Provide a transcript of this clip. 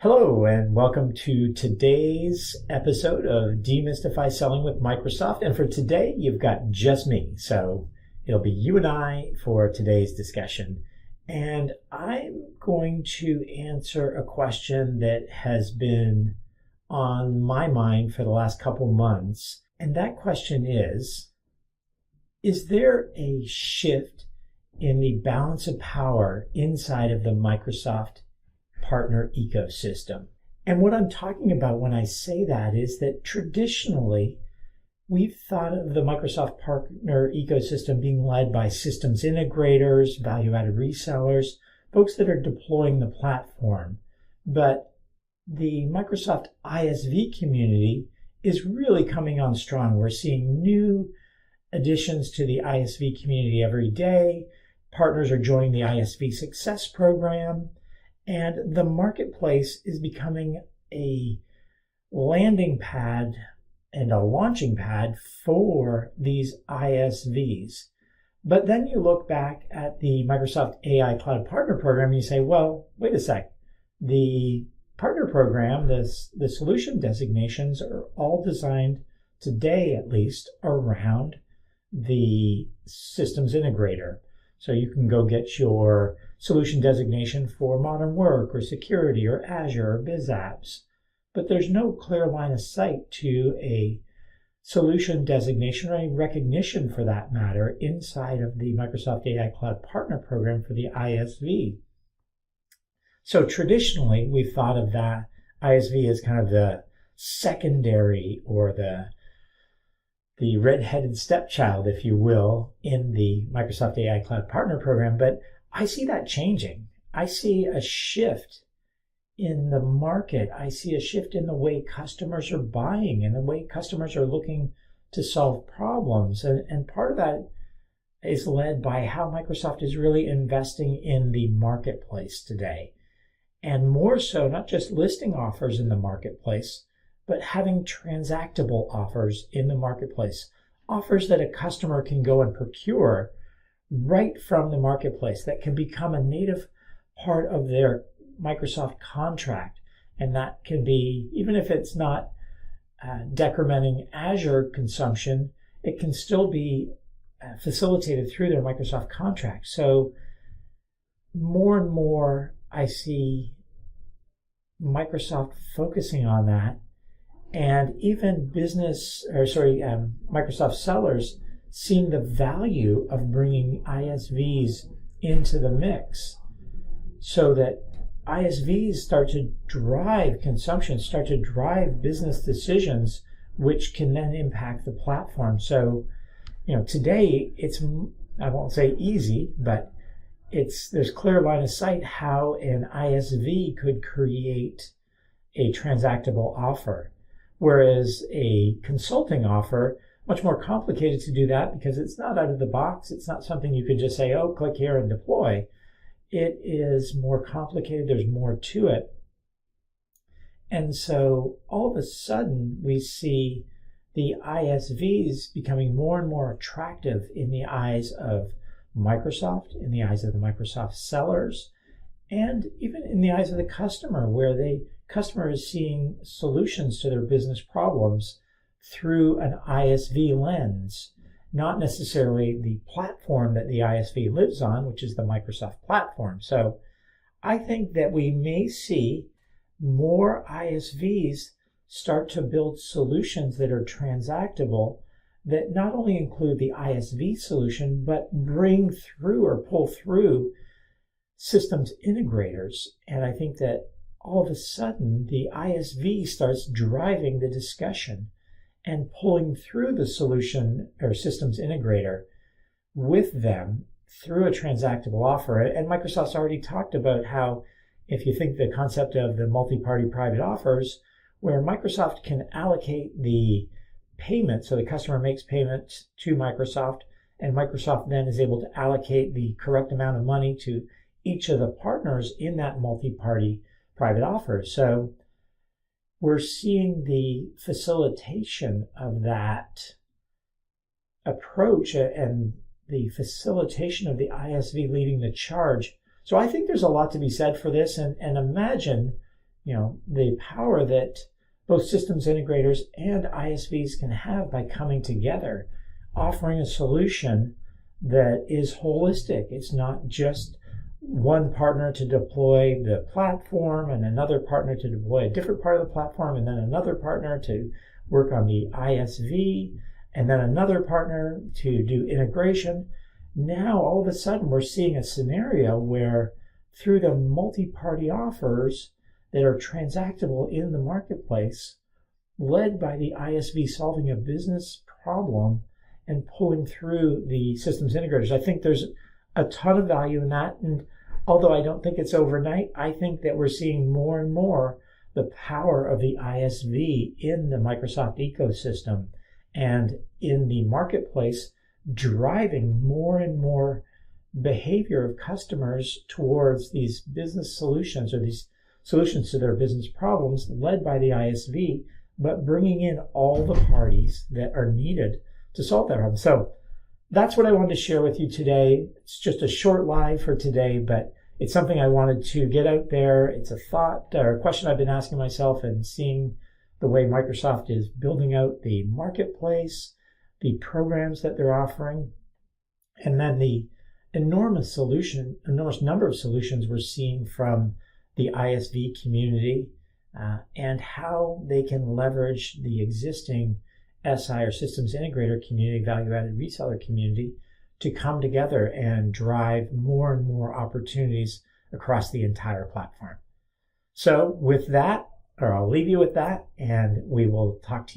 Hello, and welcome to today's episode of Demystify Selling with Microsoft. And for today, you've got just me. So it'll be you and I for today's discussion. And I'm going to answer a question that has been on my mind for the last couple months. And that question is there a shift in the balance of power inside of the Microsoft partner ecosystem? And what I'm talking about when I say that is that traditionally we've thought of the Microsoft partner ecosystem being led by systems integrators, value-added resellers, folks that are deploying the platform. But the Microsoft ISV community is really coming on strong. We're seeing new additions to the ISV community every day. Partners are joining the ISV Success Program. And the marketplace is becoming a landing pad and a launching pad for these ISVs. But then you look back at the Microsoft AI Cloud Partner Program and you say, well, wait a sec. The partner program, the solution designations are all designed today, at least, around the systems integrator. So you can go get your solution designation for modern work or security or Azure or BizApps, but there's no clear line of sight to a solution designation or any recognition for that matter inside of the Microsoft AI Cloud Partner Program for the ISV. So traditionally, we've thought of that ISV as kind of the secondary or the red-headed stepchild, if you will, in the Microsoft AI Cloud Partner Program, but I see that changing. I see a shift in the market. I see a shift in the way customers are buying and the way customers are looking to solve problems. And part of that is led by how Microsoft is really investing in the marketplace today. And more so, not just listing offers in the marketplace, but having transactable offers in the marketplace, offers that a customer can go and procure right from the marketplace that can become a native part of their Microsoft contract. And that can be, even if it's not decrementing Azure consumption, it can still be facilitated through their Microsoft contract. So more and more I see Microsoft focusing on that. And even Microsoft sellers seeing the value of bringing ISVs into the mix so that ISVs start to drive consumption, start to drive business decisions, which can then impact the platform. So, today it's, I won't say easy, but there's clear line of sight how an ISV could create a transactable offer. Whereas a consulting offer, much more complicated to do that because it's not out of the box. It's not something you can just say, oh, click here and deploy. It is more complicated. There's more to it. And so all of a sudden we see the ISVs becoming more and more attractive in the eyes of Microsoft, in the eyes of the Microsoft sellers, and even in the eyes of the customer, where the customer is seeing solutions to their business problems through an ISV lens, not necessarily the platform that the ISV lives on, which is the Microsoft platform. So I think that we may see more ISVs start to build solutions that are transactable that not only include the ISV solution, but bring through or pull through systems integrators. And I think that all of a sudden the ISV starts driving the discussion and pulling through the solution or systems integrator with them through a transactable offer. And Microsoft's already talked about how, if you think the concept of the multi-party private offers, where Microsoft can allocate the payment, so the customer makes payment to Microsoft, and Microsoft then is able to allocate the correct amount of money to each of the partners in that multi-party private offer. So we're seeing the facilitation of that approach and the facilitation of the ISV leading the charge. So I think there's a lot to be said for this, and imagine the power that both systems integrators and ISVs can have by coming together, offering a solution that is holistic. It's not just one partner to deploy the platform and another partner to deploy a different part of the platform, and then another partner to work on the ISV, and then another partner to do integration. Now, all of a sudden, we're seeing a scenario where through the multi-party offers that are transactable in the marketplace, led by the ISV solving a business problem and pulling through the systems integrators. I think there's a ton of value in that. And although I don't think it's overnight, I think that we're seeing more and more the power of the ISV in the Microsoft ecosystem and in the marketplace, driving more and more behavior of customers towards these business solutions, or these solutions to their business problems led by the ISV, but bringing in all the parties that are needed to solve that problem. So that's what I wanted to share with you today. It's just a short live for today, but it's something I wanted to get out there. It's a thought or a question I've been asking myself, and seeing the way Microsoft is building out the marketplace, the programs that they're offering, and then the enormous number of solutions we're seeing from the ISV community, and how they can leverage the existing SI or systems integrator community, value-added reseller community, to come together and drive more and more opportunities across the entire platform. So with that, or I'll leave you with that, and we will talk to you